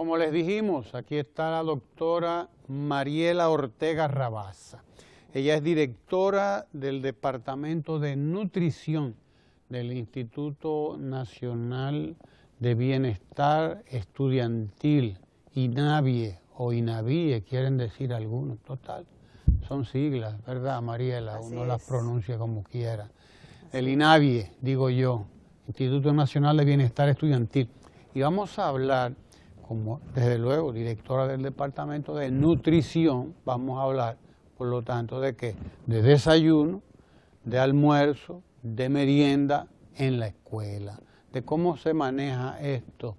como les dijimos, aquí está la doctora Mariela Ortega Rabasa. Ella es directora del Departamento de Nutrición del Instituto Nacional de Bienestar Estudiantil, INABIE o INABIE, quieren decir algunos, total. Son siglas, ¿verdad, Mariela? Así Uno es. las pronuncia como quiera. El INABIE, digo yo, Instituto Nacional de Bienestar Estudiantil. Y vamos a hablar, como desde luego, directora del Departamento de Nutrición, vamos a hablar, por lo tanto, de qué, de desayuno, de almuerzo, de merienda en la escuela, de cómo se maneja esto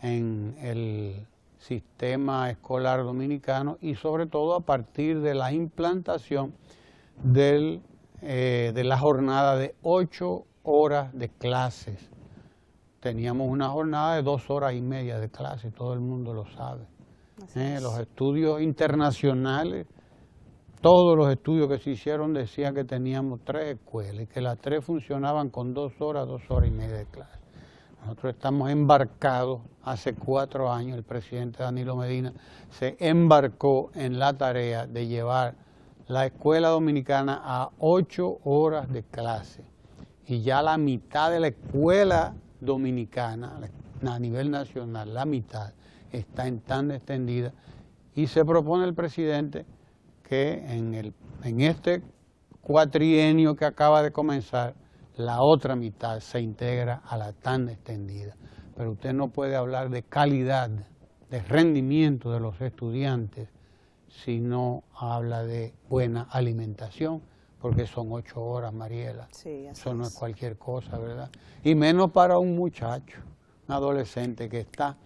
en el sistema escolar dominicano y sobre todo a partir de la implantación de la jornada de 8 horas de clases. Teníamos una jornada de 2 horas y media de clase, todo el mundo lo sabe. Los estudios internacionales, todos los estudios que se hicieron decían que teníamos 3 escuelas y que las 3 funcionaban con 2 horas y media de clase. Nosotros estamos embarcados, hace 4 años el presidente Danilo Medina se embarcó en la tarea de llevar la escuela dominicana a 8 horas de clase. Y ya la mitad de la escuela dominicana, a nivel nacional, la mitad, está en tanda extendida. Y se propone el presidente que en este cuatrienio que acaba de comenzar, la otra mitad se integra a la tanda extendida. Pero usted no puede hablar de calidad, de rendimiento de los estudiantes, si no habla de buena alimentación, porque son 8 horas, Mariela. Sí, así eso no es es cualquier cosa, ¿verdad? Y menos para un muchacho, un adolescente que está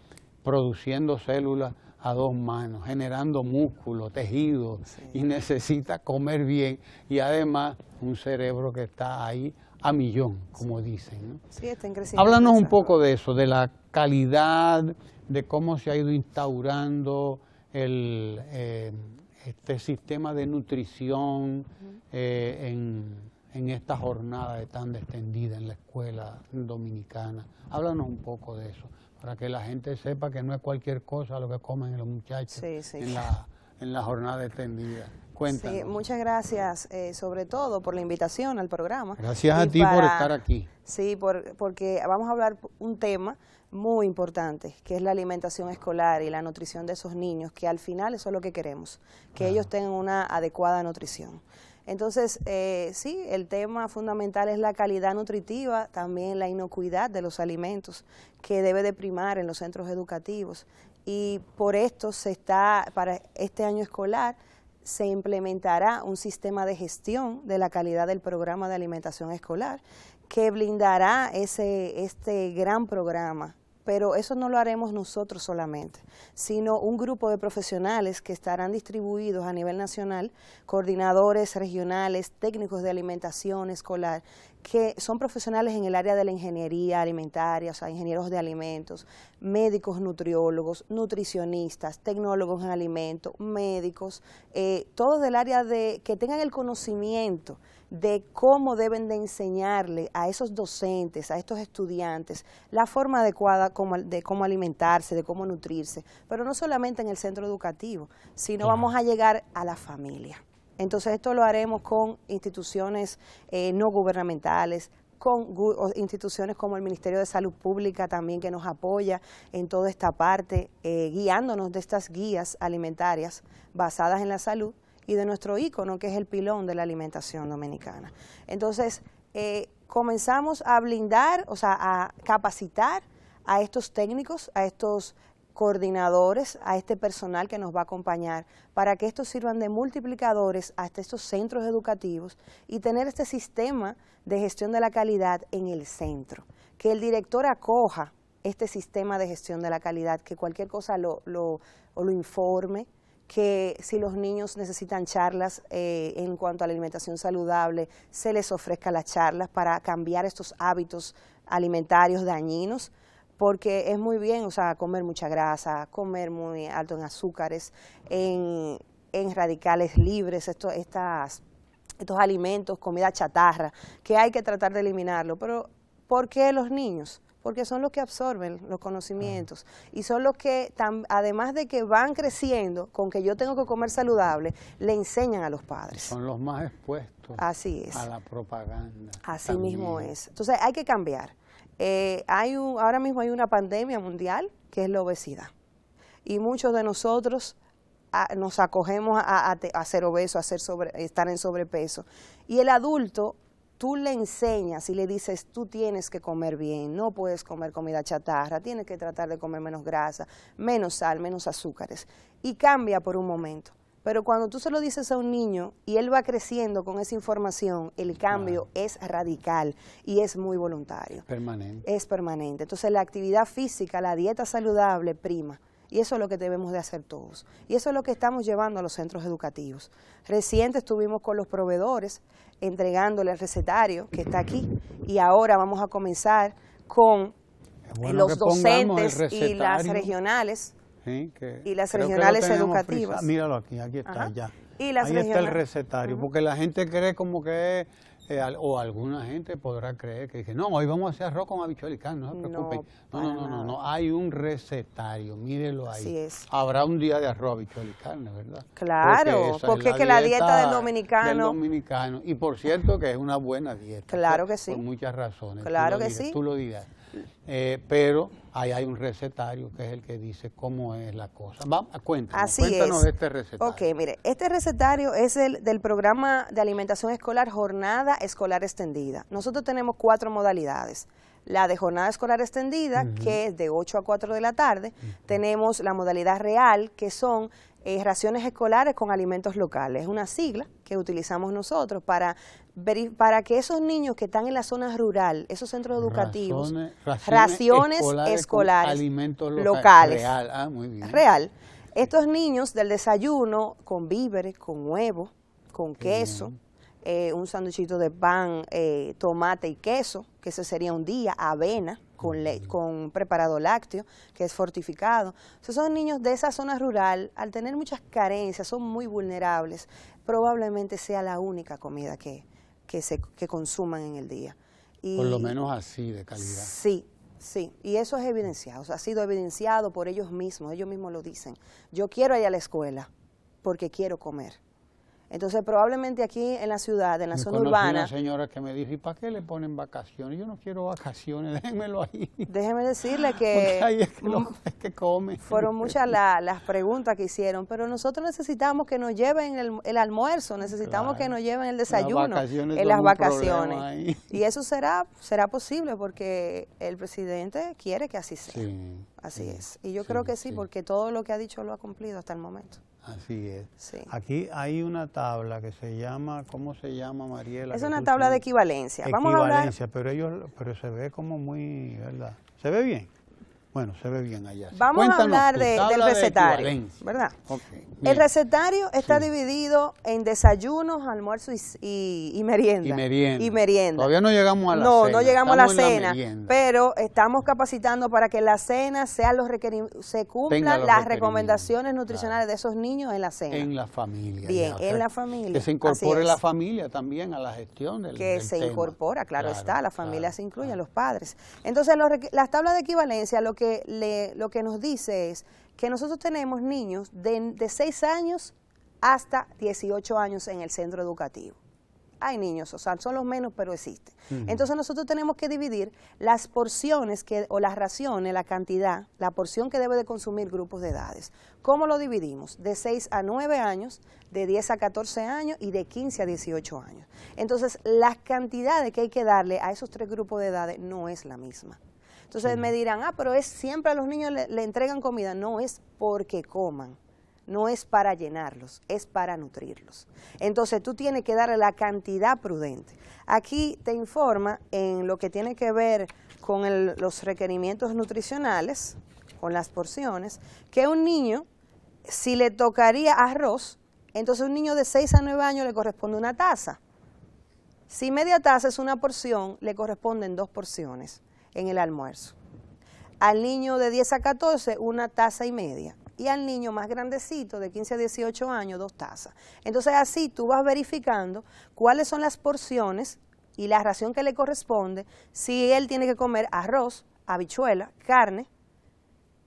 produciendo células a 2 manos, generando músculo, tejido, y necesita comer bien, y además un cerebro que está ahí a millón, como dicen, ¿no? Sí, está en crecimiento. Háblanos un poco de eso, de la calidad, de cómo se ha ido instaurando este sistema de nutrición en esta jornada de tanda extendida en la escuela dominicana. Háblanos un poco de eso, para que la gente sepa que no es cualquier cosa lo que comen los muchachos en la jornada extendida. Cuéntanos. Sí, muchas gracias, sobre todo por la invitación al programa. Gracias a ti por estar aquí. Sí, porque vamos a hablar un tema muy importante, que es la alimentación escolar y la nutrición de esos niños, que al final eso es lo que queremos, que ellos tengan una adecuada nutrición. Entonces, sí, el tema fundamental es la calidad nutritiva, también la inocuidad de los alimentos, que debe de primar en los centros educativos. Y por esto para este año escolar, se implementará un sistema de gestión de la calidad del programa de alimentación escolar que blindará este gran programa. Pero eso no lo haremos nosotros solamente, sino un grupo de profesionales que estarán distribuidos a nivel nacional, coordinadores regionales, técnicos de alimentación escolar, que son profesionales en el área de la ingeniería alimentaria, o sea, ingenieros de alimentos, médicos nutriólogos, nutricionistas, tecnólogos en alimentos, médicos, todos del área que tengan el conocimiento de cómo deben de enseñarle a esos docentes, a estos estudiantes, la forma adecuada de cómo alimentarse, de cómo nutrirse, pero no solamente en el centro educativo, sino vamos a llegar a la familia. Entonces esto lo haremos con instituciones no gubernamentales, con instituciones como el Ministerio de Salud Pública también, que nos apoya en toda esta parte, guiándonos de estas guías alimentarias basadas en la salud, y de nuestro ícono, que es el pilón de la alimentación dominicana. Entonces, comenzamos a blindar, o sea, a capacitar a estos técnicos, a estos coordinadores, a este personal que nos va a acompañar, para que estos sirvan de multiplicadores hasta estos centros educativos y tener este sistema de gestión de la calidad en el centro. Que el director acoja este sistema de gestión de la calidad, que cualquier cosa lo informe, que si los niños necesitan charlas en cuanto a la alimentación saludable, se les ofrezca las charlas para cambiar estos hábitos alimentarios dañinos, porque es muy bien, o sea, comer mucha grasa, comer muy alto en azúcares, en radicales libres, estos alimentos, comida chatarra, que hay que tratar de eliminarlo. Pero ¿por qué los niños? porque son los que absorben los conocimientos y son los que, además de que van creciendo con que yo tengo que comer saludable, le enseñan a los padres. Son los más expuestos. Así es. A la propaganda. Así también. mismo es. Entonces hay que cambiar. Ahora mismo hay una pandemia mundial que es la obesidad. Y muchos de nosotros nos acogemos a ser obesos, estar en sobrepeso. Y el adulto, tú le enseñas y le dices, tú tienes que comer bien, no puedes comer comida chatarra, tienes que tratar de comer menos grasa, menos sal, menos azúcares. Y cambia por un momento. Pero cuando tú se lo dices a un niño y él va creciendo con esa información, el cambio es radical y es muy voluntario. Permanente. Es permanente. Entonces la actividad física, la dieta saludable prima. Y eso es lo que debemos de hacer todos. Y eso es lo que estamos llevando a los centros educativos. Reciente estuvimos con los proveedores entregándole el recetario que está aquí. Y ahora vamos a comenzar con los docentes y las regionales. Sí, y las regionales educativas. Míralo aquí está ya. Y las ahí está el recetario, porque la gente cree como que, o alguna gente podrá creer que dice, no, hoy vamos a hacer arroz con habichuela y carne, no se preocupen. No, hay un recetario, mírelo ahí. Así es. Habrá un día de arroz, habichuela y carne, ¿verdad? Claro, porque es que la dieta del dominicano. Y por cierto que es una buena dieta. Claro que sí. Por muchas razones. Claro que sí. Tú lo dirás. Pero ahí hay un recetario que es el que dice cómo es la cosa. Cuéntanos de este recetario. Ok, mire, este recetario es del programa de alimentación escolar Jornada Escolar Extendida. Nosotros tenemos 4 modalidades. La de jornada escolar extendida, que es de 8 a 4 de la tarde. Tenemos la modalidad real, que son raciones escolares con alimentos locales. Es una sigla que utilizamos nosotros para que esos niños que están en la zona rural, esos centros educativos, raciones escolares alimentos locales. Real. Muy bien. Real. Estos niños del desayuno con víveres, con huevo, con queso, un sanduichito de pan, tomate y queso, que ese sería un día, avena con preparado lácteo, que es fortificado. Entonces, son niños de esa zona rural, al tener muchas carencias, son muy vulnerables, probablemente sea la única comida que consuman en el día. Y por lo menos así de calidad. Sí, y eso es evidenciado, ha sido evidenciado por ellos mismos lo dicen. Yo quiero ir a la escuela porque quiero comer. Entonces, probablemente aquí en la ciudad, en la zona urbana... una señora que me dijo, ¿y para qué le ponen vacaciones? Yo no quiero vacaciones, déjenmelo ahí. Déjeme decirle que... Porque ahí es que come. Fueron muchas las preguntas que hicieron, pero nosotros necesitamos que nos lleven el almuerzo, necesitamos que nos lleven el desayuno en las vacaciones. Y eso será posible porque el presidente quiere que así sea. Sí, así es. Y yo creo que sí, porque todo lo que ha dicho lo ha cumplido hasta el momento. Así es. Sí. Aquí hay una tabla que se llama, ¿cómo se llama, Mariela? Es una tabla de equivalencia. Vamos a hablar... pero se ve como muy, ¿verdad? ¿Se ve bien? Bueno, se ve bien allá. Vamos a hablar del recetario, ¿verdad? Okay, el recetario está dividido en desayunos, almuerzos y merienda. Y merienda. Todavía no llegamos a la cena. No llegamos a la cena, pero estamos capacitando para que la cena se cumplan las recomendaciones nutricionales de esos niños en la cena. En la familia. Bien, en la familia. Que se incorpore la familia también a la gestión del tema. Incorpora, claro está, la familia se incluye, los padres. Entonces, las tablas de equivalencia lo que nos dice es que nosotros tenemos niños de 6 años hasta 18 años en el centro educativo. Hay niños, o sea, son los menos, pero existen. Entonces nosotros tenemos que dividir las porciones o las raciones, la cantidad, la porción que debe de consumir grupos de edades. ¿Cómo lo dividimos? De 6 a 9 años, de 10 a 14 años y de 15 a 18 años. Entonces, las cantidades que hay que darle a esos 3 grupos de edades no es la misma. Entonces me dirán, pero es siempre a los niños le entregan comida. No es porque coman, no es para llenarlos, es para nutrirlos. Entonces tú tienes que darle la cantidad prudente. Aquí te informa en lo que tiene que ver con los requerimientos nutricionales, con las porciones, que un niño, si le tocaría arroz, entonces un niño de 6 a 9 años le corresponde una taza. Si media taza es una porción, le corresponden 2 porciones en el almuerzo. Al niño de 10 a 14, una taza y media. Y al niño más grandecito, de 15 a 18 años, 2 tazas. Entonces así tú vas verificando cuáles son las porciones y la ración que le corresponde, si él tiene que comer arroz, habichuela, carne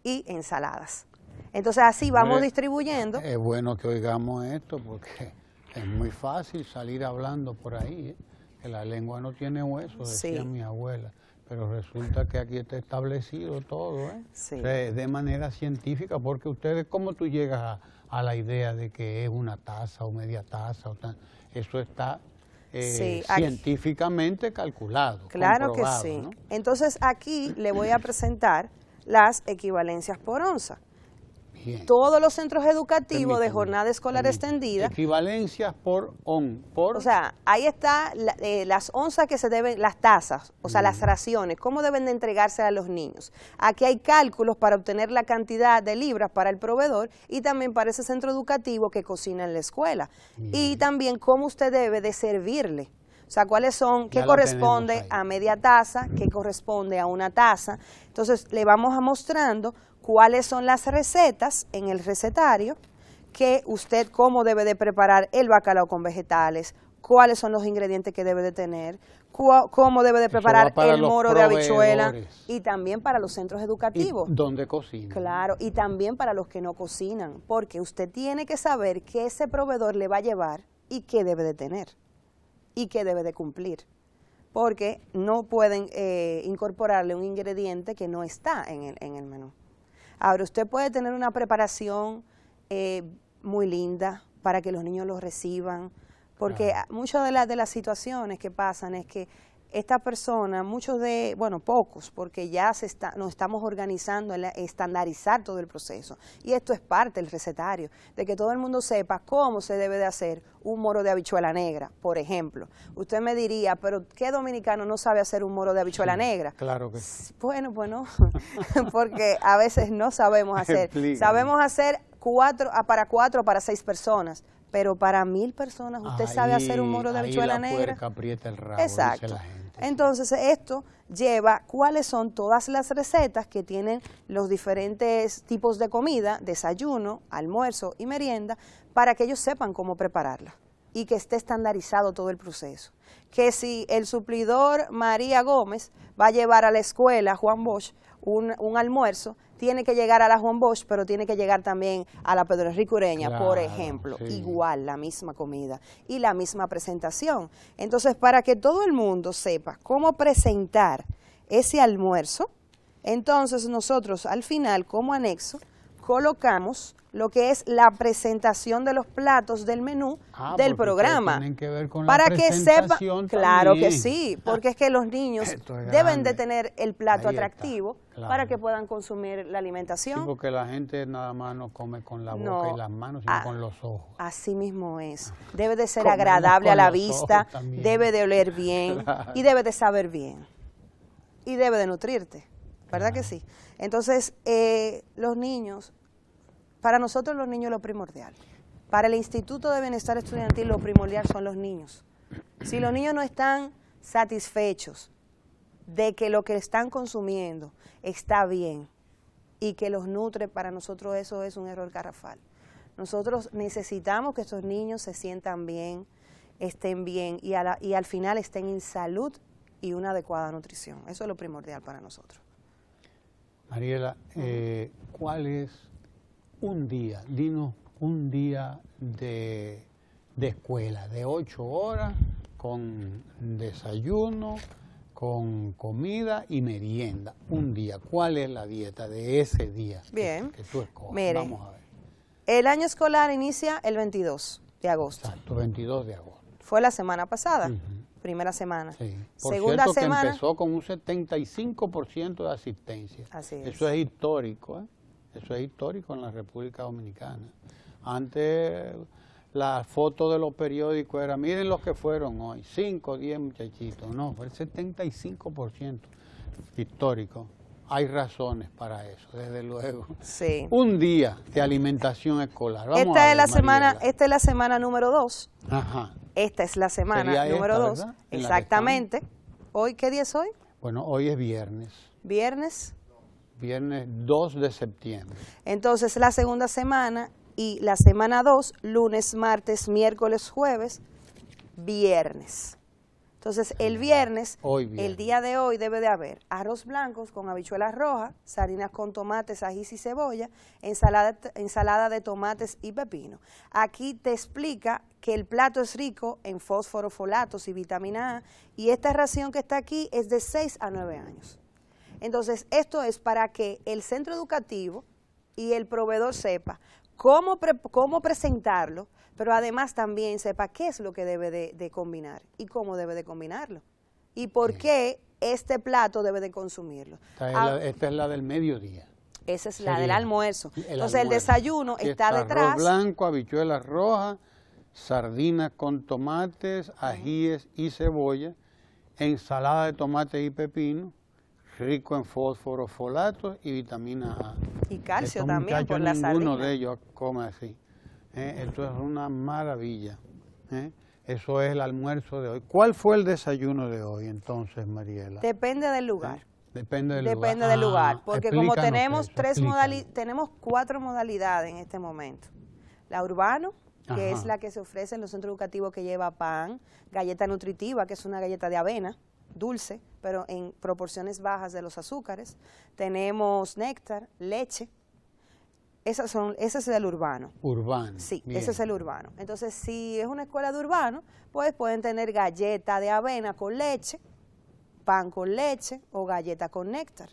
y ensaladas. Entonces así vamos distribuyendo. Es bueno que oigamos esto porque es muy fácil salir hablando por ahí, que la lengua no tiene hueso, decía mi abuela. Pero resulta que aquí está establecido todo, Sí. O sea, de manera científica, porque ustedes, ¿cómo tú llegas a la idea de que es una taza o media taza? Eso está científicamente calculado, claro que comprobado, sí. ¿no? Entonces aquí le voy a presentar las equivalencias por onza. Bien. Todos los centros educativos de jornada escolar extendida. Equivalencias por O sea, ahí está las onzas que se deben, las tazas, o sea, las raciones, cómo deben de entregarse a los niños. Aquí hay cálculos para obtener la cantidad de libras para el proveedor y también para ese centro educativo que cocina en la escuela. Y también cómo usted debe de servirle. O sea, cuáles son, qué corresponde a media taza, qué corresponde a una taza. Entonces, le vamos a mostrando cuáles son las recetas en el recetario, que usted cómo debe de preparar el bacalao con vegetales, cuáles son los ingredientes que debe de tener, cómo debe de preparar el moro de habichuela y también para los centros educativos. ¿Dónde cocinan? Claro, y también para los que no cocinan, porque usted tiene que saber qué ese proveedor le va a llevar y qué debe de tener y qué debe de cumplir, porque no pueden incorporarle un ingrediente que no está en el menú. Ahora, usted puede tener una preparación muy linda para que los niños lo reciban, porque muchas de las situaciones que pasan es que esta persona, pocos, porque ya nos estamos organizando en estandarizar todo el proceso. Y esto es parte del recetario, de que todo el mundo sepa cómo se debe de hacer un moro de habichuela negra, por ejemplo. Usted me diría, pero ¿qué dominicano no sabe hacer un moro de habichuela negra? Claro que sí. Bueno, porque a veces no sabemos hacer. Sabemos hacer para 4 o para 6 personas. Pero para 1000 personas, ¿usted sabe hacer un moro de habichuela negra? Ahí la puerca aprieta el rabo, exacto. Dice la gente. Entonces, esto lleva cuáles son todas las recetas que tienen los diferentes tipos de comida, desayuno, almuerzo y merienda, para que ellos sepan cómo prepararla y que esté estandarizado todo el proceso. Que si el suplidor María Gómez va a llevar a la escuela Juan Bosch un almuerzo, tiene que llegar a la Juan Bosch, pero tiene que llegar también a la Pedro Enrique Ureña, claro, por ejemplo. Sí. Igual, la misma comida y la misma presentación. Entonces, para que todo el mundo sepa cómo presentar ese almuerzo, entonces nosotros al final, como anexo, colocamos lo que es la presentación de los platos del menú del programa. Tienen que ver con para la que sepa, claro también. que sí, porque es que los niños deben de tener el plato atractivo claro, para que puedan consumir la alimentación. Sí, porque la gente nada más no come con la boca y las manos, sino con los ojos. Así mismo es. Debe de ser agradable a la vista, debe de oler bien claro, y debe de saber bien. Y debe de nutrirte, ¿verdad claro, que sí? Entonces, los niños... Para nosotros los niños es lo primordial. Para el Instituto de Bienestar Estudiantil lo primordial son los niños. Si los niños no están satisfechos de que lo que están consumiendo está bien y que los nutre, para nosotros eso es un error garrafal. Nosotros necesitamos que estos niños se sientan bien, estén bien y al final estén en salud y una adecuada nutrición. Eso es lo primordial para nosotros. Mariela, ¿cuál es un día, dinos un día de escuela, de 8 horas, con desayuno, con comida y merienda? Un día, ¿cuál es la dieta de ese día que tú escoges? Mire, vamos a ver. El año escolar inicia el 22 de agosto. Exacto, 22 de agosto. Fue la semana pasada, primera semana. Sí. Por Segunda cierto, semana, que empezó con un 75% de asistencia. Así es. Eso es histórico, ¿eh? Eso es histórico en la República Dominicana. Antes la foto de los periódicos era, miren los que fueron hoy, 5 o 10 muchachitos. No, fue el 75%, histórico. Hay razones para eso, desde luego. Sí. Un día de alimentación escolar. Vamos esta a ver, es la Mariela. semana número 2. Ajá. Esta es la semana número 2. Exactamente. ¿Hoy qué día es hoy? Bueno, hoy es viernes. Viernes 2 de septiembre. Entonces la segunda semana y la semana 2, lunes, martes, miércoles, jueves, viernes. Entonces, el viernes, Hoy el día de hoy, debe de haber arroz blanco con habichuelas rojas, sardinas con tomates, ají y cebolla, ensalada de tomates y pepino. Aquí te explica que el plato es rico en fósforo, folatos y vitamina A, y esta ración que está aquí es de 6 a 9 años. Entonces, esto es para que el centro educativo y el proveedor sepa cómo presentarlo, pero además también sepa qué es lo que debe de combinar y cómo debe de combinarlo y por qué este plato debe de consumirlo. Esta es la del mediodía. Esa es la del almuerzo. Entonces almuerzo. El desayuno está detrás. Arroz blanco, habichuelas rojas, sardinas con tomates, ajíes y cebolla, ensalada de tomate y pepino, rico en fósforo, folatos y vitamina A. Y calcio también por la sardina. Ninguno de ellos come así. Esto es una maravilla. Eso es el almuerzo de hoy. ¿Cuál fue el desayuno de hoy entonces, Mariela? Depende del lugar. Depende del lugar. Porque como tenemos eso, tenemos 4 modalidades en este momento. La urbano, que es la que se ofrece en los centros educativos, que lleva pan, galleta nutritiva, que es una galleta de avena, dulce, pero en proporciones bajas de los azúcares. Tenemos néctar, leche. Ese es el urbano. Urbano. Sí, bien. ese es el urbano. Entonces, si es una escuela de urbano, pues pueden tener galleta de avena con leche, pan con leche o galleta con néctar.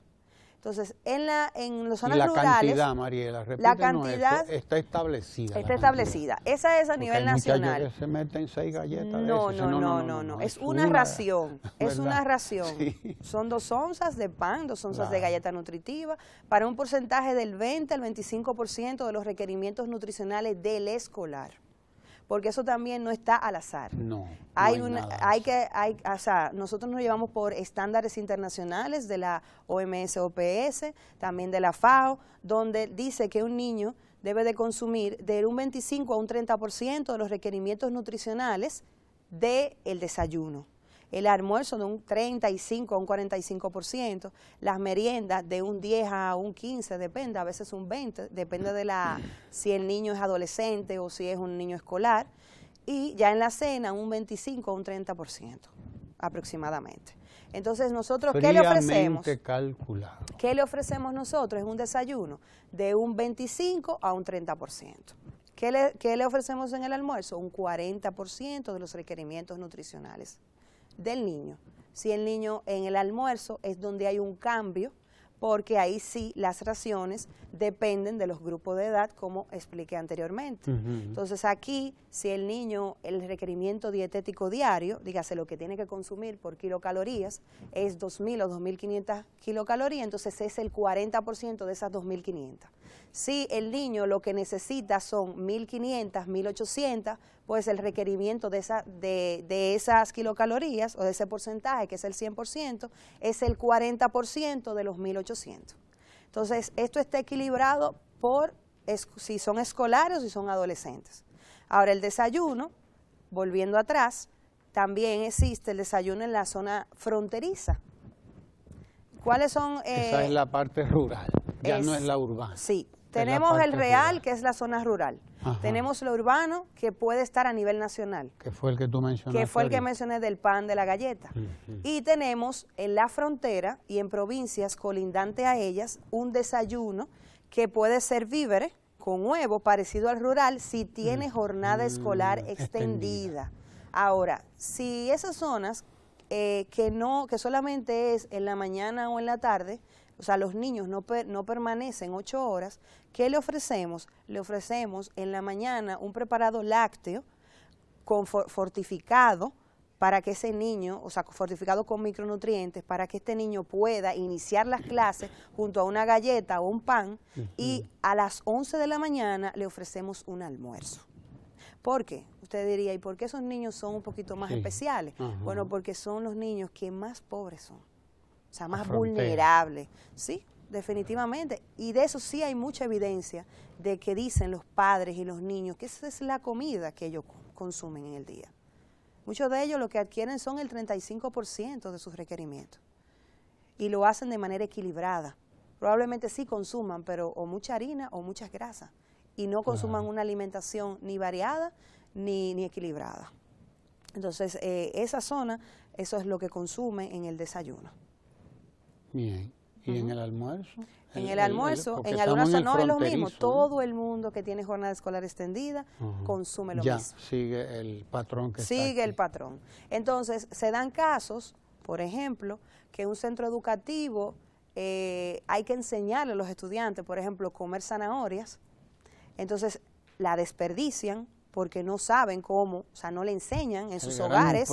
Entonces, en las zonas rurales... la cantidad, Mariela, la cantidad esto, está establecida. Está establecida. Esa es a nivel nacional. Que se meten 6 galletas No, es una ración. Es una ración. Sí. Son 2 onzas de pan, 2 onzas de galleta nutritiva, para un porcentaje del 20 al 25% de los requerimientos nutricionales del escolar. Porque eso también no está al azar. Nosotros nos llevamos por estándares internacionales de la OMS, OPS, también de la FAO, donde dice que un niño debe de consumir de un 25 a un 30% de los requerimientos nutricionales del desayuno. El almuerzo de un 35 a un 45%, las meriendas de un 10 a un 15, depende, a veces un 20, depende de si el niño es adolescente o si es un niño escolar, y ya en la cena un 25 a un 30% aproximadamente. Entonces nosotros, ¿qué le ofrecemos? Calculado. ¿Qué le ofrecemos nosotros? Es un desayuno de un 25 a un 30%. ¿Qué le ofrecemos en el almuerzo? Un 40% de los requerimientos nutricionales del niño. Si el niño en el almuerzo es donde hay un cambio, porque ahí sí las raciones dependen de los grupos de edad, como expliqué anteriormente. Entonces aquí, si el niño, el requerimiento dietético diario, dígase lo que tiene que consumir por kilocalorías, es 2.000 o 2.500 kilocalorías, entonces es el 40% de esas 2.500. Si el niño lo que necesita son 1.500, 1.800, pues el requerimiento de esas kilocalorías o de ese porcentaje, que es el 100%, es el 40% de los 1.800. Entonces, esto está equilibrado por si son escolares o si son adolescentes. Ahora, el desayuno, volviendo atrás, también existe el desayuno en la zona fronteriza. ¿Cuáles son? Esa es la parte rural, ya no es la urbana. Sí. Tenemos el real, que es la zona rural. Ajá. Tenemos lo urbano, que puede estar a nivel nacional. Que fue el que tú mencionaste. Que fue el que mencioné del pan, de la galleta. Y tenemos en la frontera y en provincias colindantes a ellas un desayuno que puede ser víveres con huevo, parecido al rural, si tiene jornada escolar extendida. Ahora, si esas zonas que solamente es en la mañana o en la tarde, o sea, los niños no permanecen 8 horas, ¿qué le ofrecemos? Le ofrecemos en la mañana un preparado lácteo fortificado para que ese niño, o sea, fortificado con micronutrientes, para que este niño pueda iniciar las clases junto a una galleta o un pan, y a las 11 de la mañana le ofrecemos un almuerzo. ¿Por qué? Usted diría, ¿y por qué esos niños son un poquito más especiales? Bueno, porque son los niños que más pobres son. O sea, más vulnerable, sí, definitivamente. Y de eso sí hay mucha evidencia de que dicen los padres y los niños que esa es la comida que ellos consumen en el día. Muchos de ellos lo que adquieren son el 35% de sus requerimientos. Y lo hacen de manera equilibrada. Probablemente sí consuman, pero o mucha harina o muchas grasas. Y no consuman una alimentación ni variada ni equilibrada. Entonces, esa zona, eso es lo que consume en el desayuno. Bien. ¿Y en el almuerzo? En el almuerzo, en algunas zonas no es lo mismo. Todo el mundo que tiene jornada escolar extendida consume lo mismo. Sigue el patrón que sigue el patrón. Entonces, se dan casos, por ejemplo, que un centro educativo hay que enseñarle a los estudiantes, por ejemplo, comer zanahorias. Entonces, la desperdician porque no saben cómo, o sea, no le enseñan en sus hogares,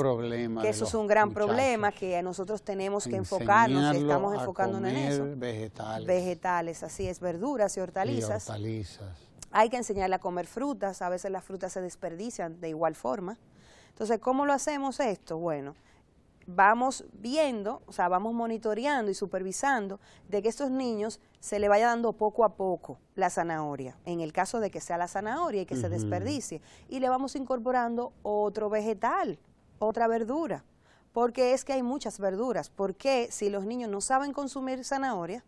que eso es un gran problema, que nosotros tenemos que enfocarnos, y estamos enfocándonos en eso. Vegetales, así es, verduras y hortalizas. Hay que enseñarle a comer frutas, a veces las frutas se desperdician de igual forma. Entonces, ¿cómo lo hacemos esto? Bueno, vamos viendo, o sea, vamos monitoreando y supervisando de que estos niños se le vaya dando poco a poco la zanahoria, en el caso de que sea la zanahoria y que se desperdicie, y le vamos incorporando otro vegetal, otra verdura, porque es que hay muchas verduras, porque si los niños no saben consumir zanahoria,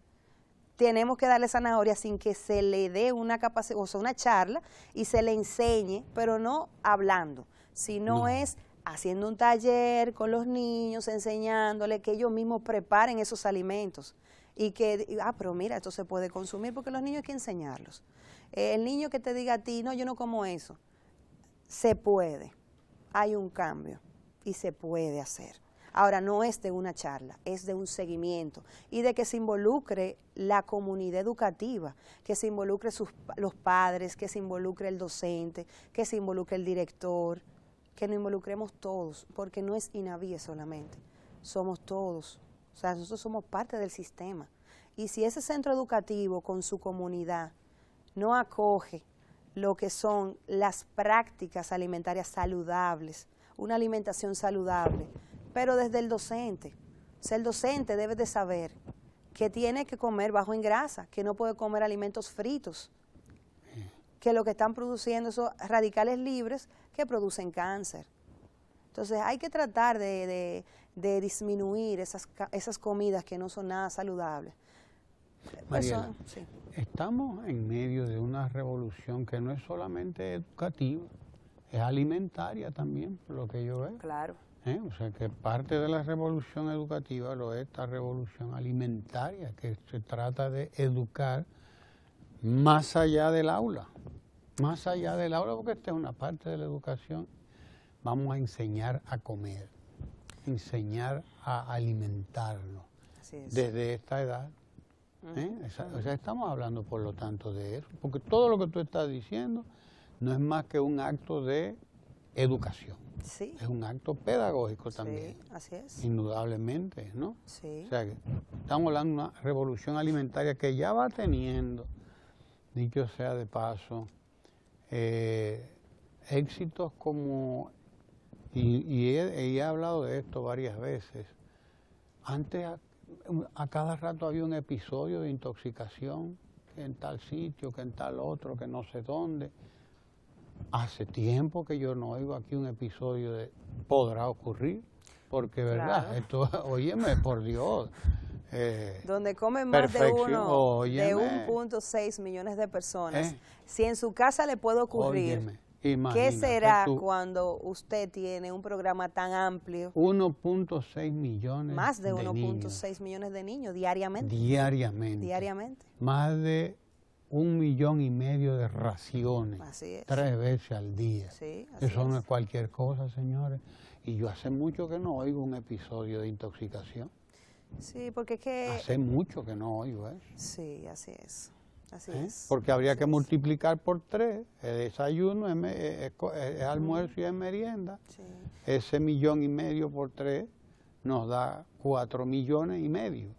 tenemos que darle zanahoria sin que se le dé una capacidad, o sea, una charla, y se le enseñe, pero no hablando, sino es haciendo un taller con los niños, enseñándoles que ellos mismos preparen esos alimentos y que, pero mira, esto se puede consumir, porque los niños hay que enseñarlos. El niño que te diga a ti, no, yo no como eso, se puede, hay un cambio y se puede hacer. Ahora, no es de una charla, es de un seguimiento y de que se involucre la comunidad educativa, que se involucre los padres, que se involucre el docente, que se involucre el director, que nos involucremos todos, porque no es INAVIE solamente, somos todos, o sea, nosotros somos parte del sistema. Y si ese centro educativo con su comunidad no acoge lo que son las prácticas alimentarias saludables, una alimentación saludable, pero desde el docente, o sea, el docente debe de saber que tiene que comer bajo en grasa, que no puede comer alimentos fritos, que lo que están produciendo son radicales libres que producen cáncer. Entonces hay que tratar de disminuir esas comidas que no son nada saludables. Mariela, estamos en medio de una revolución que no es solamente educativa, es alimentaria también, por lo que yo veo. Claro. O sea que parte de la revolución educativa lo es esta revolución alimentaria, que se trata de educar más allá del aula. Más allá del aula, porque esta es una parte de la educación. Vamos a enseñar a comer, enseñar a alimentarnos desde esta edad. O sea, estamos hablando, por lo tanto, de eso, porque todo lo que tú estás diciendo no es más que un acto de educación. Sí. Es un acto pedagógico también. Así es. Indudablemente, ¿no? Sí. O sea, que estamos hablando de una revolución alimentaria que ya va teniendo, dicho sea de paso, éxitos como, y he hablado de esto varias veces, antes a cada rato había un episodio de intoxicación, que en tal sitio, que en tal otro, que no sé dónde. Hace tiempo que yo no oigo aquí un episodio de podrá ocurrir, porque verdad, claro. Esto, óyeme, por Dios. Donde comen más de 1.6 millones de personas. Si en su casa le puede ocurrir, ¿qué será cuando usted tiene un programa tan amplio? 1.6 millones más de 1.6 millones de niños diariamente. Diariamente. Más de 1,5 millones de raciones. Así es. 3 veces al día. Sí, eso no es cualquier cosa, señores. Y yo hace mucho que no oigo un episodio de intoxicación. Sí, porque es que... Hace mucho que no oigo eso. Sí, así es. Así es. Porque habría que multiplicar por 3. El desayuno es almuerzo y es merienda. Sí. Ese 1,5 millones por 3 nos da 4,5 millones.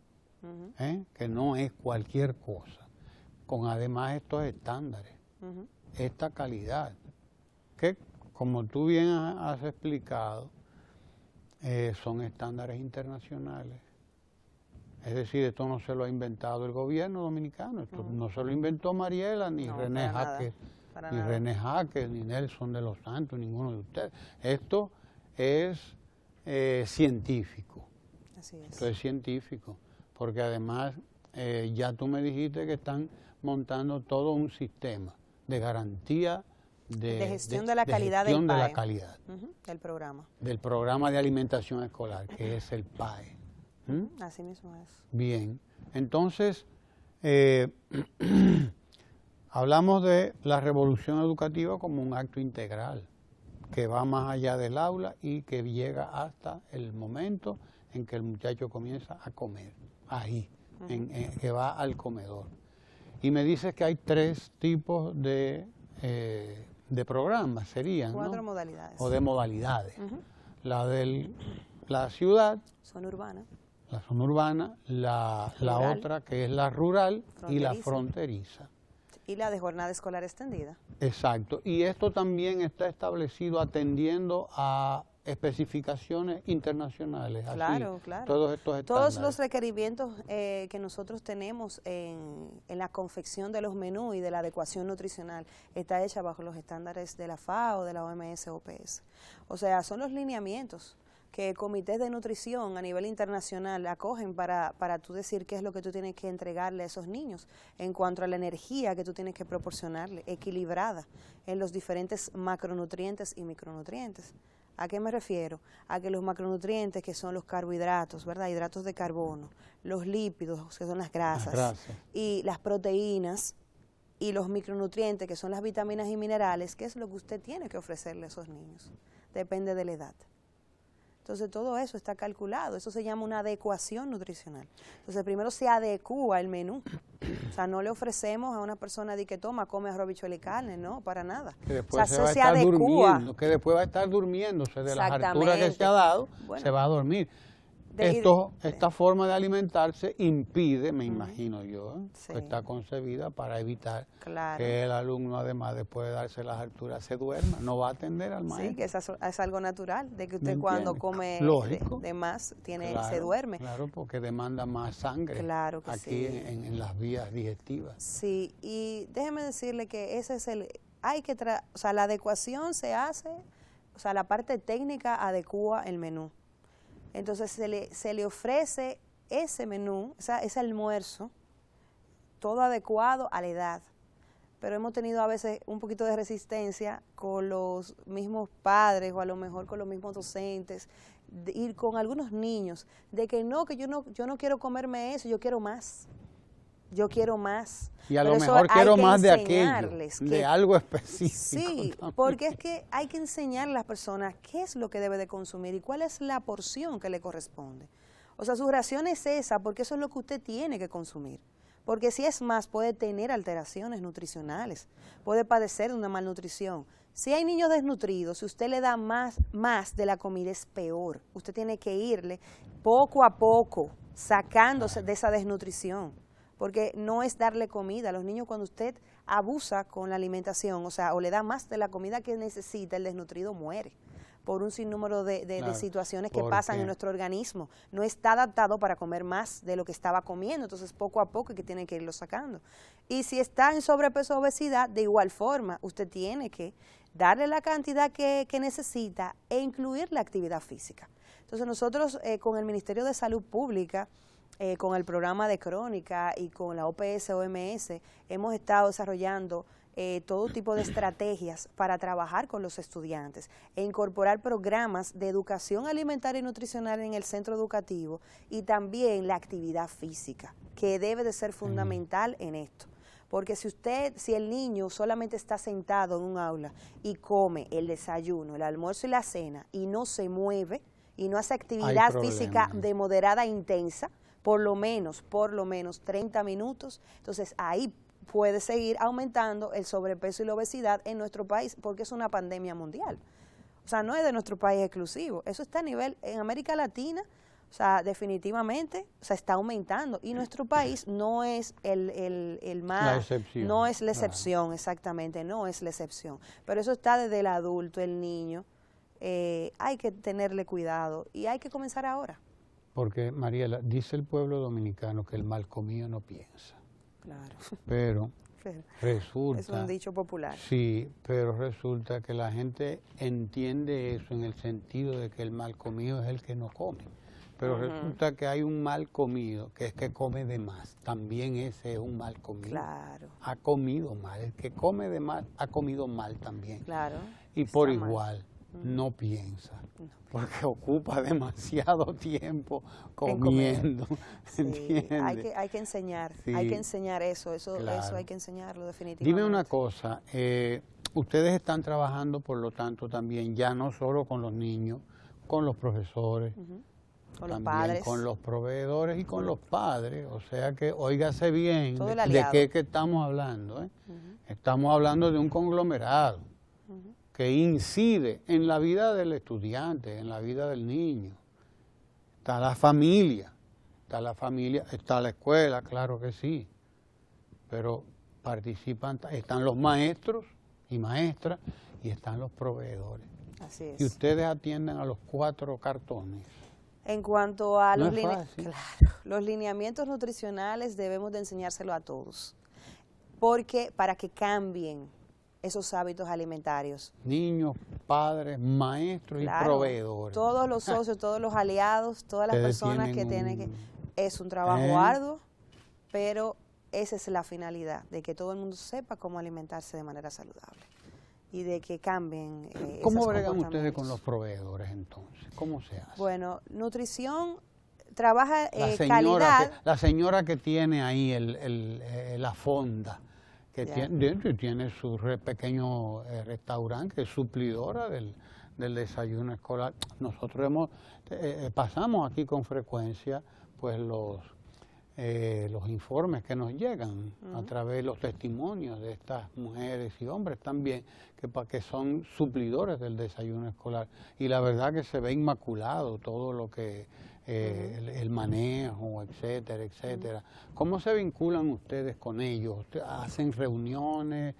Que no es cualquier cosa. Con además estos estándares, esta calidad, que como tú bien has explicado, son estándares internacionales. Es decir, esto no se lo ha inventado el gobierno dominicano, esto no se lo inventó Mariela, ni René Jaques, ni Nelson de los Santos, ninguno de ustedes. Esto es científico. Así es. Esto es científico, porque además ya tú me dijiste que están montando todo un sistema de garantía de gestión de la calidad del gestión de PAE. la calidad. Del programa. Del programa de alimentación escolar, que es el PAE. Así mismo es. Bien, entonces, hablamos de la revolución educativa como un acto integral, que va más allá del aula y que llega hasta el momento en que el muchacho comienza a comer, ahí, que va al comedor. Y me dices que hay 3 tipos de programas, serían, 4 ¿no? modalidades. O de modalidades. La ciudad, zona urbana, la zona urbana, la otra que es la rural y la fronteriza. Y la de jornada escolar extendida. Exacto. Y esto también está establecido atendiendo a especificaciones internacionales. Claro, así, claro. Todos estos Todos los requerimientos que nosotros tenemos en la confección de los menús y de la adecuación nutricional está hecha bajo los estándares de la FAO, de la OMS, OPS. O sea, son los lineamientos que comités de nutrición a nivel internacional acogen para tú decir qué es lo que tú tienes que entregarle a esos niños en cuanto a la energía que tú tienes que proporcionarle, equilibrada en los diferentes macronutrientes y micronutrientes. ¿A qué me refiero? A que los macronutrientes, que son los carbohidratos, ¿verdad? Hidratos de carbono, los lípidos, que son las grasas, y las proteínas, y los micronutrientes, que son las vitaminas y minerales, ¿qué es lo que usted tiene que ofrecerle a esos niños? Depende de la edad. Entonces todo eso está calculado, eso se llama una adecuación nutricional. Entonces primero se adecúa el menú, o sea, no le ofrecemos a una persona de que toma, come arroz, habichuela y carne, no, para nada. Que después o sea, se va a estar durmiendo, que después va a estar durmiéndose de las alturas que se ha dado, bueno, se va a dormir. Esta forma de alimentarse impide, me imagino yo, que está concebida para evitar que el alumno, además, después de darse las alturas, se duerma, no va a atender al maestro. Sí, que es algo natural, de que usted cuando come de más se duerme. Claro, porque demanda más sangre aquí en las vías digestivas. Sí, y déjeme decirle que ese es o sea, la adecuación se hace, o sea, la parte técnica adecúa el menú. Entonces se le ofrece ese menú, ese almuerzo, todo adecuado a la edad. Pero hemos tenido a veces un poquito de resistencia con los mismos padres o a lo mejor con los mismos docentes, de ir con algunos niños, de que yo no quiero comerme eso, yo quiero más. Yo quiero más. Y a lo mejor quiero más de aquello, de algo específico. Sí, también. Porque es que hay que enseñar a las personas qué es lo que debe de consumir y cuál es la porción que le corresponde. O sea, su ración es esa, porque eso es lo que usted tiene que consumir. Porque si es más, puede tener alteraciones nutricionales, puede padecer de una malnutrición. Si hay niños desnutridos, si usted le da más de la comida es peor. Usted tiene que irle poco a poco sacándose de esa desnutrición. Porque no es darle comida. A los niños, cuando usted abusa con la alimentación, o sea, o le da más de la comida que necesita, el desnutrido muere por un sinnúmero de situaciones que pasan en nuestro organismo. No está adaptado para comer más de lo que estaba comiendo, entonces poco a poco es que tiene que irlo sacando. Y si está en sobrepeso o obesidad, de igual forma, usted tiene que darle la cantidad que necesita e incluir la actividad física. Entonces nosotros con el Ministerio de Salud Pública, con el programa de Crónica y con la OPS, OMS, hemos estado desarrollando todo tipo de estrategias para trabajar con los estudiantes e incorporar programas de educación alimentaria y nutricional en el centro educativo y también la actividad física, que debe de ser fundamental en esto. Porque si el niño solamente está sentado en un aula y come el desayuno, el almuerzo y la cena y no se mueve y no hace actividad física de moderada a intensa, por lo menos 30 minutos, entonces ahí puede seguir aumentando el sobrepeso y la obesidad en nuestro país, porque es una pandemia mundial. O sea, no es de nuestro país exclusivo, eso está a nivel, en América Latina, o sea, definitivamente, o sea, está aumentando, y nuestro país no es el más, la excepción. No es la excepción, exactamente, no es la excepción, pero eso está desde el adulto, el niño, hay que tenerle cuidado, y hay que comenzar ahora. Porque, Mariela, dice el pueblo dominicano que el mal comido no piensa. Claro. Pero resulta... Es un dicho popular. Sí, pero resulta que la gente entiende eso en el sentido de que el mal comido es el que no come. pero resulta que hay un mal comido, que es que come de más. También ese es un mal comido. Claro. Ha comido mal. El que come de más ha comido mal también. Claro. Y por igual no piensa, porque ocupa demasiado tiempo comiendo. Sí, hay que enseñar, Sí, hay que enseñar eso claro. hay que enseñarlo definitivamente. Dime una cosa, ustedes están trabajando por lo tanto también ya no solo con los niños, con los profesores, con los también padres, con los proveedores y con los padres, o sea que óigase bien todo el de aliado. qué que estamos hablando. Estamos hablando de un conglomerado que incide en la vida del estudiante, en la vida del niño. Está la familia, está la escuela, claro que sí, pero participan, están los maestros y maestras y están los proveedores. Así es. Y ustedes atienden a los 4 cartones. En cuanto a No los, es fácil. claro, los lineamientos nutricionales debemos de enseñárselo a todos, porque para que cambien esos hábitos alimentarios. Niños, padres, maestros Claro, y proveedores. todos los socios, todos los aliados, todas las Ustedes personas que tienen que... Es un trabajo arduo, pero esa es la finalidad, de que todo el mundo sepa cómo alimentarse de manera saludable y de que cambien ¿Cómo esos bregan ustedes comportamientos. con los proveedores entonces? ¿Cómo se hace? Bueno, nutrición trabaja señora calidad. la señora que tiene ahí la fonda, que tiene su pequeño restaurante, que es suplidora del desayuno escolar. Nosotros pasamos aquí con frecuencia pues los informes que nos llegan a través de los testimonios de estas mujeres y hombres también, que son suplidores del desayuno escolar. Y la verdad que se ve inmaculado todo lo que el manejo, etcétera, etcétera. ¿Cómo se vinculan ustedes con ellos? ¿Hacen reuniones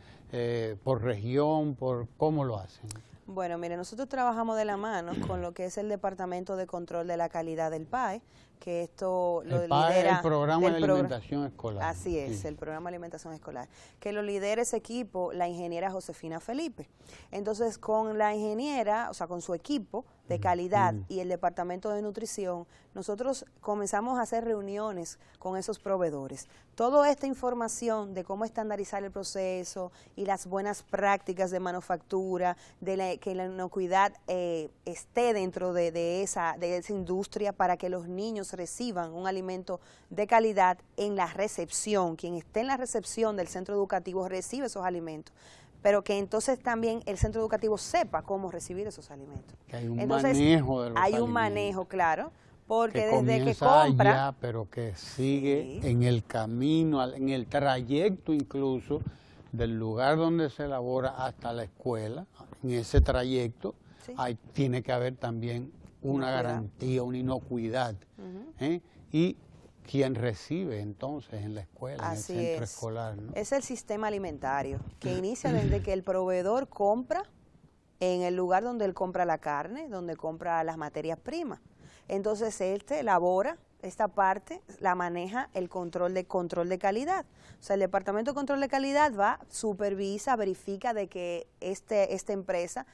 por región? ¿Cómo lo hacen? Bueno, mire, nosotros trabajamos de la mano con lo que es el Departamento de Control de la Calidad del PAE, que esto lo lidera... El Programa de Alimentación Escolar. Así es, sí. el Programa de Alimentación Escolar, que lo lidera ese equipo la ingeniera Josefina Felipe. Entonces, con la ingeniera, o sea, con su equipo de calidad y el Departamento de Nutrición, nosotros comenzamos a hacer reuniones con esos proveedores. Toda esta información de cómo estandarizar el proceso y las buenas prácticas de manufactura, que la inocuidad esté dentro de esa industria para que los niños reciban un alimento de calidad en la recepción. Quien esté en la recepción del centro educativo recibe esos alimentos, pero que entonces también el centro educativo sepa cómo recibir esos alimentos. Que hay un entonces, manejo de los hay un alimentos. manejo, claro, porque que desde que comienza compra... allá, pero que sigue Sí. en el camino, en el trayecto incluso, del lugar donde se elabora hasta la escuela, en ese trayecto, Sí. tiene que haber también una Inocuidad. garantía, una inocuidad. Y quien recibe entonces en la escuela, Así en el centro es. escolar, ¿no? Es el sistema alimentario, que inicia desde que el proveedor compra en el lugar donde él compra la carne, donde compra las materias primas. Entonces, elabora esta parte, la maneja el control de calidad. O sea, el Departamento de Control de Calidad va, supervisa, verifica de que esta empresa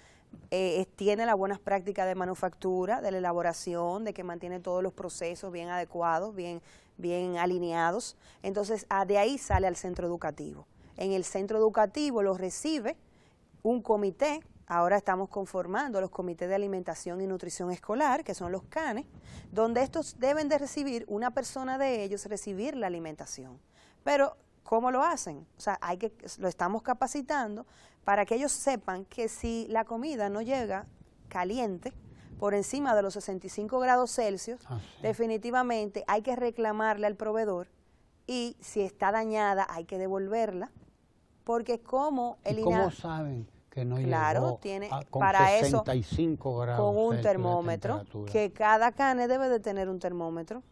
tiene las buenas prácticas de manufactura, de la elaboración, de que mantiene todos los procesos bien adecuados, bien alineados. Entonces, de ahí sale al centro educativo. En el centro educativo lo recibe un comité. Ahora estamos conformando los comités de alimentación y nutrición escolar, que son los CANE, donde estos deben de recibir, una persona de ellos recibir la alimentación. Pero, ¿cómo lo hacen? O sea, lo estamos capacitando para que ellos sepan que si la comida no llega caliente, por encima de los 65 grados Celsius, definitivamente hay que reclamarle al proveedor, y si está dañada hay que devolverla, porque como el ¿Cómo saben que no Claro, llegó con para 65 grados con un Celsius de termómetro, temperatura? que cada cane debe de tener un termómetro,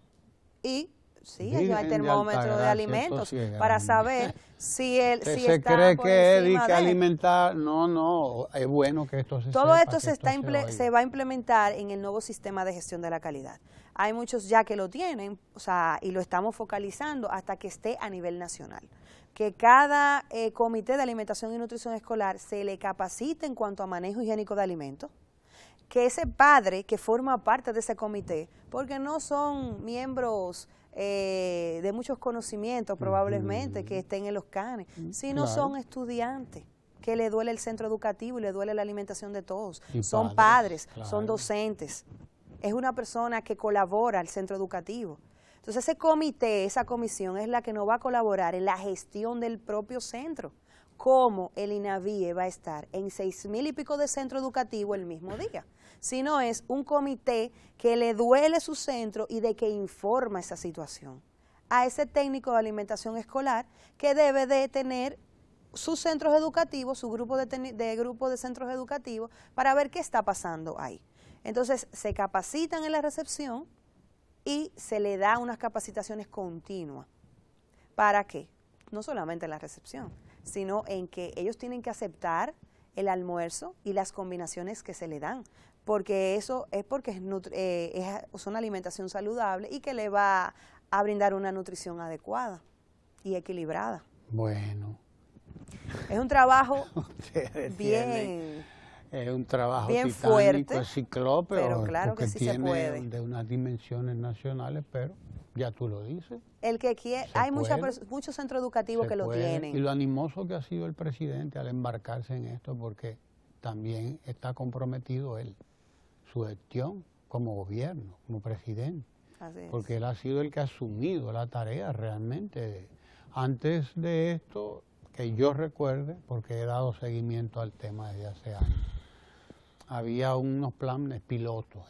y sí, Virgen hay de termómetro de Altagracia, alimentos esto sí es para grande. saber si Se está cree por que encima es que de... alimentar, no, es bueno que esto se Todo sepa, esto que se va a implementar en el nuevo sistema de gestión de la calidad. Hay muchos ya que lo tienen, o sea, y lo estamos focalizando hasta que esté a nivel nacional. Que cada comité de alimentación y nutrición escolar se le capacite en cuanto a manejo higiénico de alimentos, que ese padre que forma parte de ese comité, porque no son miembros de muchos conocimientos probablemente que estén en los CANES, sino son estudiantes que le duele el centro educativo y le duele la alimentación de todos. Y son padres, son docentes. Es una persona que colabora al centro educativo. Entonces ese comité, esa comisión es la que nos va a colaborar en la gestión del propio centro. Cómo el INAVIE va a estar en 6,000 y pico de centro educativo el mismo día. Si no es un comité que le duele su centro y de que informa esa situación a ese técnico de alimentación escolar que debe de tener sus centros educativos, su grupo de centros educativos, para ver qué está pasando ahí. Entonces, se capacitan en la recepción y se le da unas capacitaciones continuas. ¿Para qué? No solamente en la recepción, sino en que ellos tienen que aceptar el almuerzo y las combinaciones que se le dan, porque eso es porque es una alimentación saludable y que le va a brindar una nutrición adecuada y equilibrada. Bueno. Es un trabajo bien... Es un trabajo bien titánico, fuerte, ciclópeo, pero claro que sí se puede. De unas dimensiones nacionales, pero ya tú lo dices. El que quiere, hay muchos centros educativos que lo tienen. Y lo animoso que ha sido el presidente al embarcarse en esto, porque también está comprometido él, su gestión como gobierno, como presidente. Así es. Porque él ha sido el que ha asumido la tarea realmente. Antes de esto, que yo recuerde, porque he dado seguimiento al tema desde hace años, había unos planes pilotos,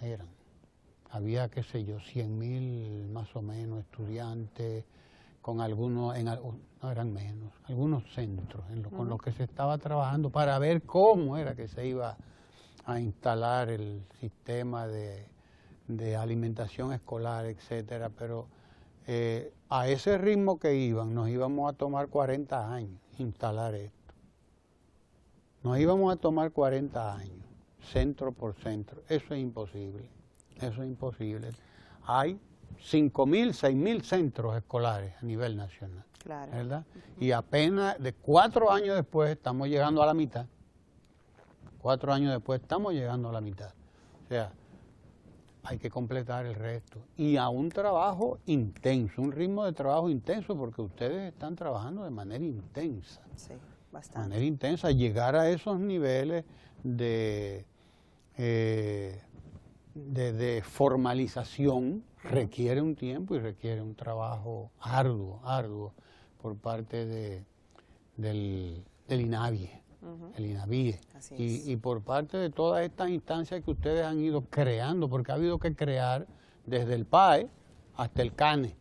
había, qué sé yo, 100,000 más o menos estudiantes, con algunos, no eran menos, algunos centros con los que se estaba trabajando para ver cómo era que se iba a instalar el sistema de alimentación escolar, etcétera, pero a ese ritmo que iban, nos íbamos a tomar 40 años instalar esto. Nos íbamos a tomar 40 años, centro por centro. Eso es imposible, eso es imposible. Hay 5,000, 6,000 centros escolares a nivel nacional, claro, ¿verdad? Y apenas de 4 años después estamos llegando a la mitad. 4 años después estamos llegando a la mitad. O sea, hay que completar el resto. Y a un trabajo intenso, un ritmo de trabajo intenso, porque ustedes están trabajando de manera intensa. Sí, bastante. De manera intensa. Llegar a esos niveles de formalización requiere un tiempo y requiere un trabajo arduo por parte del INAVIE. El INAVIE, y por parte de todas estas instancias que ustedes han ido creando, porque ha habido que crear desde el PAE hasta el CANE,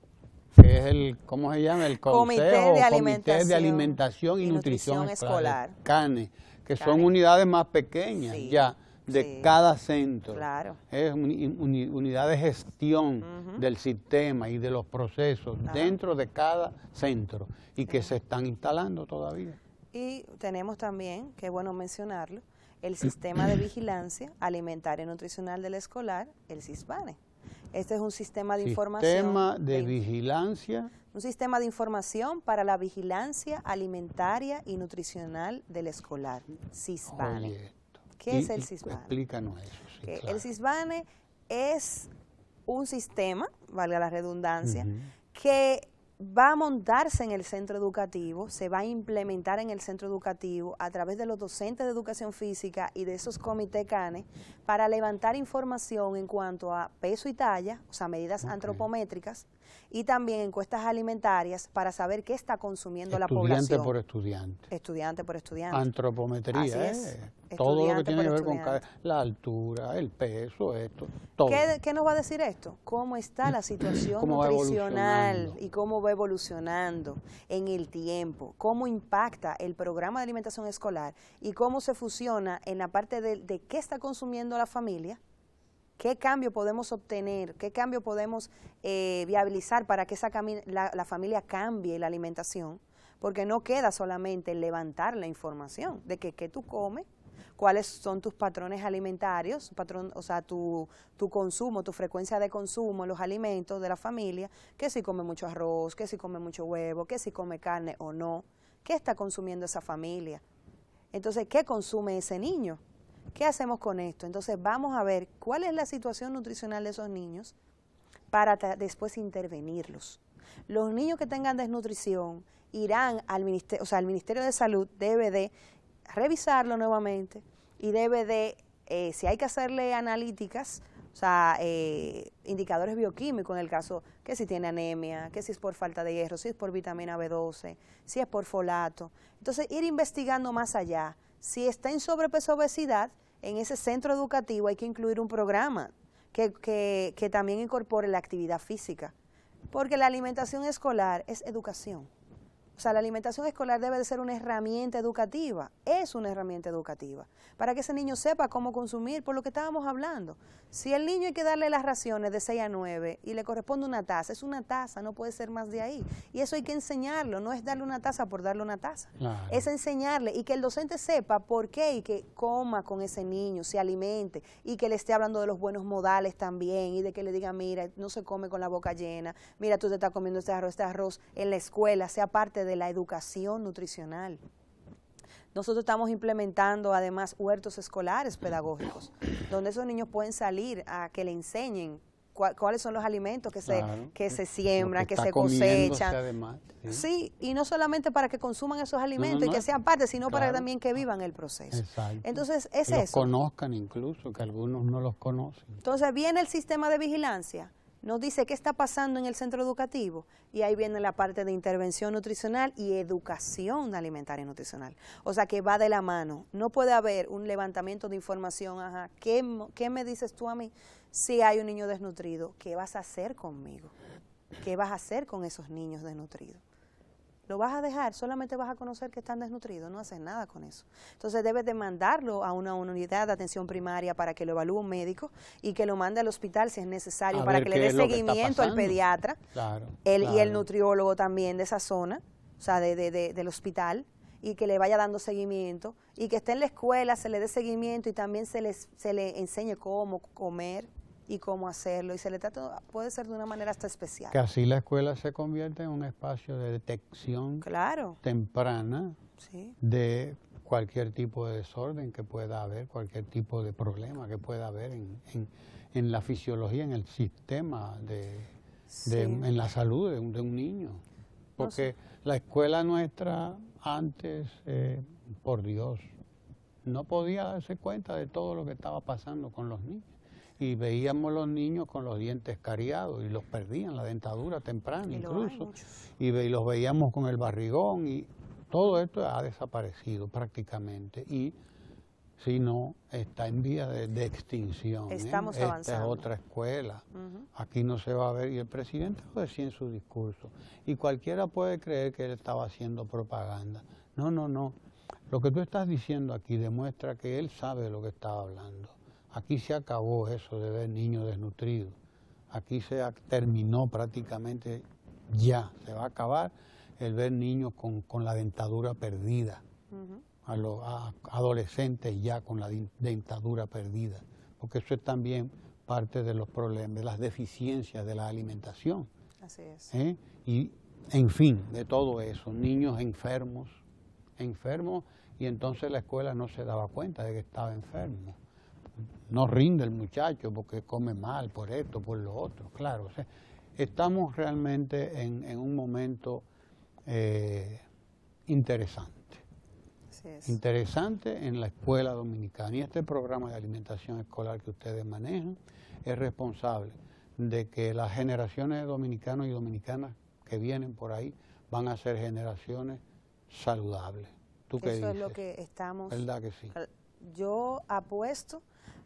que es el, ¿cómo se llama? El Comité de Alimentación y Nutrición Escolar, CANE, que son unidades más pequeñas ya de cada centro. Claro. Es unidad de gestión del sistema y de los procesos dentro de cada centro y que se están instalando todavía. Y tenemos también, que es bueno mencionarlo, el Sistema de Vigilancia Alimentaria y Nutricional del Escolar, el SISVANE. Este es un sistema de información. Sistema de vigilancia. Un sistema de información para la vigilancia alimentaria y nutricional del escolar, SISVANE. ¿Qué es el SISVANE? Explícanos eso. Sí, claro. El SISVANE es un sistema, valga la redundancia, que va a montarse en el centro educativo, se va a implementar en el centro educativo a través de los docentes de educación física y de esos comités CANE para levantar información en cuanto a peso y talla, o sea, medidas antropométricas, y también encuestas alimentarias para saber qué está consumiendo la población. Estudiante por estudiante. Estudiante por estudiante. Antropometría, todo lo que tiene que ver con la altura, el peso, esto, todo. ¿Qué nos va a decir esto? ¿Cómo está la situación nutricional y cómo va evolucionando en el tiempo? ¿Cómo impacta el programa de alimentación escolar y cómo se fusiona en la parte de qué está consumiendo la familia? ¿Qué cambio podemos obtener? ¿Qué cambio podemos viabilizar para que la familia cambie la alimentación? Porque no queda solamente levantar la información de qué tú comes, cuáles son tus patrones alimentarios, o sea, tu consumo, tu frecuencia de consumo, los alimentos de la familia, que si come mucho arroz, que si come mucho huevo, que si come carne o no, qué está consumiendo esa familia. Entonces, ¿qué consume ese niño? ¿Qué hacemos con esto? Entonces vamos a ver cuál es la situación nutricional de esos niños para después intervenirlos. Los niños que tengan desnutrición irán al ministerio, o sea, el Ministerio de Salud debe de revisarlo nuevamente y debe de, si hay que hacerle analíticas, o sea, indicadores bioquímicos en el caso que si tiene anemia, que si es por falta de hierro, si es por vitamina B12, si es por folato. Entonces, ir investigando más allá. Si está en sobrepeso, obesidad, en ese centro educativo hay que incluir un programa que también incorpore la actividad física, porque la alimentación escolar es educación. O sea, la alimentación escolar debe de ser una herramienta educativa, es una herramienta educativa, para que ese niño sepa cómo consumir, por lo que estábamos hablando. Si el niño hay que darle las raciones de 6 a 9 y le corresponde una taza, es una taza, no puede ser más de ahí. Y eso hay que enseñarlo, no es darle una taza por darle una taza. Claro. Es enseñarle y que el docente sepa por qué y que coma con ese niño, se alimente y que le esté hablando de los buenos modales también y de que le diga, mira, no se come con la boca llena, mira, tú te estás comiendo este arroz en la escuela, sea parte de la educación nutricional. Nosotros estamos implementando además huertos escolares pedagógicos, donde esos niños pueden salir a que le enseñen cuáles son los alimentos que se siembran, que se cosechan. Además, ¿sí? Y no solamente para que consuman esos alimentos y que sean parte, sino para también que vivan el proceso. Exacto. Entonces, es que eso. Los conozcan incluso, que algunos no los conocen. Entonces, viene el sistema de vigilancia, nos dice qué está pasando en el centro educativo y ahí viene la parte de intervención nutricional y educación alimentaria y nutricional. O sea que va de la mano. No puede haber un levantamiento de información, ajá, ¿qué me dices tú a mí si hay un niño desnutrido? ¿Qué vas a hacer conmigo? ¿Qué vas a hacer con esos niños desnutridos? ¿Lo vas a dejar? Solamente vas a conocer que están desnutridos, no haces nada con eso. Entonces debes de mandarlo a una unidad de atención primaria para que lo evalúe un médico y que lo mande al hospital si es necesario para que le dé seguimiento al pediatra y el nutriólogo también de esa zona, o sea, del hospital, y que le vaya dando seguimiento y que esté en la escuela, se le dé seguimiento y también se le enseñe cómo comer y cómo hacerlo, y se le trata, puede ser de una manera hasta especial. Que así la escuela se convierte en un espacio de detección temprana de cualquier tipo de desorden que pueda haber, cualquier tipo de problema que pueda haber en la fisiología, en el sistema, en la salud de un niño. Porque la escuela nuestra antes, por Dios, no podía darse cuenta de todo lo que estaba pasando con los niños. Y veíamos los niños con los dientes cariados y los perdían, la dentadura temprana incluso, y los veíamos con el barrigón y todo esto ha desaparecido prácticamente y si no, está en vía de extinción. Estamos avanzando. Esta es otra escuela, aquí no se va a ver, y el presidente lo decía en su discurso, y cualquiera puede creer que él estaba haciendo propaganda. No, no, no, lo que tú estás diciendo aquí demuestra que él sabe de lo que estaba hablando. Aquí se acabó eso de ver niños desnutridos. Aquí terminó prácticamente ya. Se va a acabar el ver niños con la dentadura perdida. A los adolescentes ya con la dentadura perdida. Porque eso es también parte de los problemas, de las deficiencias de la alimentación. Así es. Y, en fin, de todo eso. Niños enfermos, y entonces la escuela no se daba cuenta de que estaba enfermo. No rinde el muchacho porque come mal por esto, por lo otro, claro. O sea, estamos realmente en un momento interesante. Así es. Interesante en la escuela dominicana. Y este programa de alimentación escolar que ustedes manejan es responsable de que las generaciones de dominicanos y dominicanas que vienen por ahí van a ser generaciones saludables. ¿Tú qué dices? Eso es lo que estamos... ¿Verdad que sí? Yo apuesto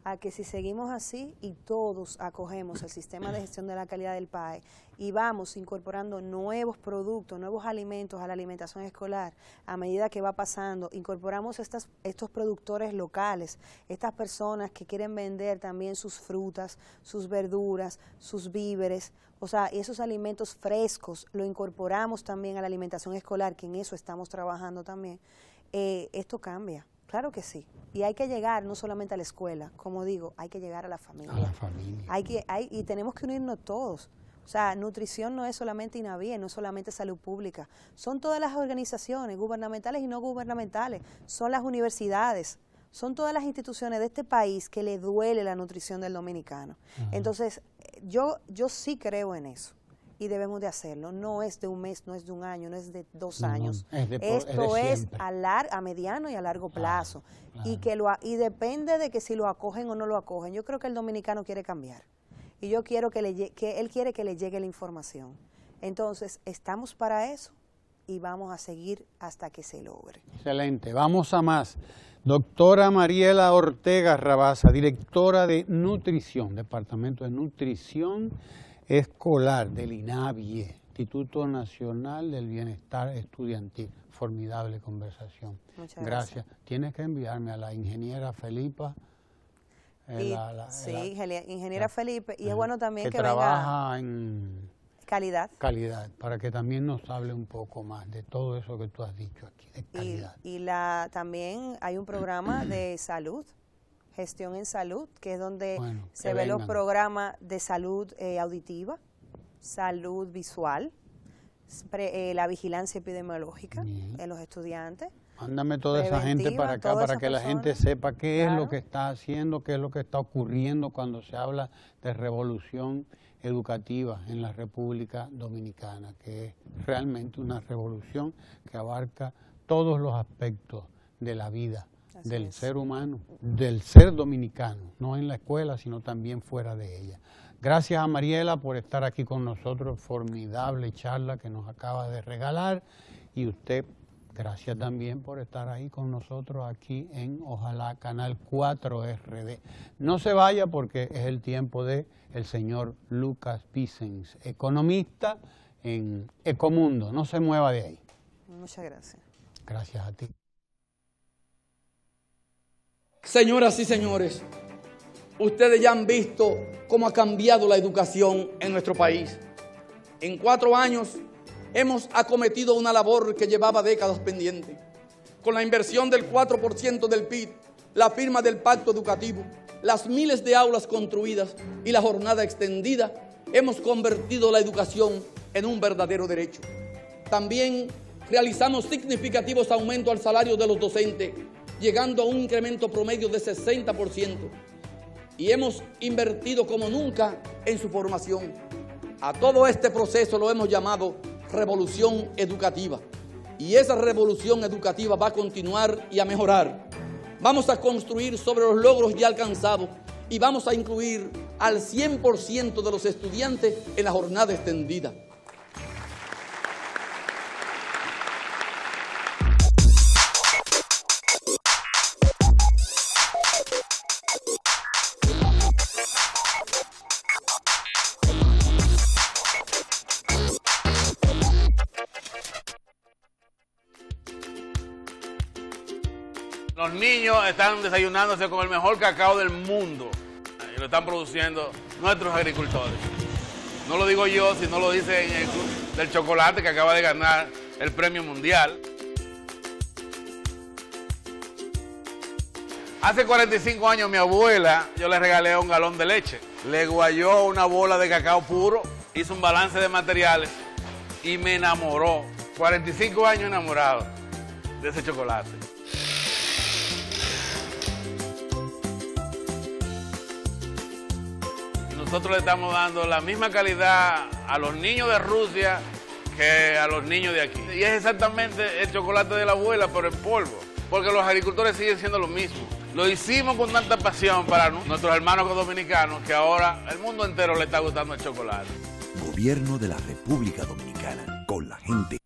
a que si seguimos así y todos acogemos el sistema de gestión de la calidad del PAE y vamos incorporando nuevos productos, nuevos alimentos a la alimentación escolar, a medida que va pasando, incorporamos estos productores locales, estas personas que quieren vender también sus frutas, sus verduras, sus víveres, o sea, esos alimentos frescos, lo incorporamos también a la alimentación escolar, que en eso estamos trabajando también, esto cambia. Claro que sí. Y hay que llegar no solamente a la escuela, como digo, hay que llegar a la familia. A la familia. Y tenemos que unirnos todos. O sea, nutrición no es solamente INAVIE, no es solamente salud pública. Son todas las organizaciones, gubernamentales y no gubernamentales. Son las universidades. O son todas las instituciones de este país que le duele la nutrición del dominicano. Entonces, yo sí creo en eso. Y debemos de hacerlo. No es de un mes, no es de un año, no es de 2 años. Esto es a mediano y a largo plazo. Claro. Y depende de que si lo acogen o no lo acogen. Yo creo que el dominicano quiere cambiar. Y yo quiero que él quiere que le llegue la información. Entonces, estamos para eso y vamos a seguir hasta que se logre. Excelente. Vamos a más. Doctora Mariela Ortega Rabasa, directora de Nutrición, Departamento de Nutrición Escolar del INAVIE, Instituto Nacional del Bienestar Estudiantil. Formidable conversación. Muchas gracias. Tienes que enviarme a la ingeniera Felipa. Ingeniera Felipe. Y es bueno también que trabaja venga en calidad, para que también nos hable un poco más de todo eso que tú has dicho aquí, de calidad. Y también hay un programa de salud, gestión en salud, que es donde se ven los programas de salud auditiva, salud visual, la vigilancia epidemiológica en los estudiantes. Mándame toda esa gente para acá, para que la gente sepa qué es lo que está haciendo, qué es lo que está ocurriendo cuando se habla de revolución educativa en la República Dominicana, que es realmente una revolución que abarca todos los aspectos de la vida del ser humano, del ser dominicano, no en la escuela, sino también fuera de ella. Gracias a Mariela por estar aquí con nosotros, formidable charla que nos acaba de regalar, y usted, gracias también por estar ahí con nosotros aquí en Ojalá Canal 4 RD. No se vaya porque es el tiempo de el señor Lucas Vicens, economista en Ecomundo. No se mueva de ahí. Muchas gracias. Gracias a ti. Señoras y señores, ustedes ya han visto cómo ha cambiado la educación en nuestro país. En 4 años hemos acometido una labor que llevaba décadas pendiente. Con la inversión del 4% del PIB, la firma del Pacto Educativo, las miles de aulas construidas y la jornada extendida, hemos convertido la educación en un verdadero derecho. También realizamos significativos aumentos al salario de los docentes, llegando a un incremento promedio de 60%. Y hemos invertido como nunca en su formación. A todo este proceso lo hemos llamado revolución educativa. Y esa revolución educativa va a continuar y a mejorar. Vamos a construir sobre los logros ya alcanzados y vamos a incluir al 100% de los estudiantes en la jornada extendida. Los niños están desayunándose con el mejor cacao del mundo y lo están produciendo nuestros agricultores. No lo digo yo, sino lo dice en el Club del Chocolate, que acaba de ganar el premio mundial. Hace 45 años mi abuela, yo le regalé un galón de leche. Le guayó una bola de cacao puro, hizo un balance de materiales y me enamoró. 45 años enamorado de ese chocolate. Nosotros le estamos dando la misma calidad a los niños de Rusia que a los niños de aquí. Y es exactamente el chocolate de la abuela, pero en polvo. Porque los agricultores siguen siendo lo mismo. Lo hicimos con tanta pasión para nuestros hermanos dominicanos que ahora el mundo entero le está gustando el chocolate. Gobierno de la República Dominicana, con la gente.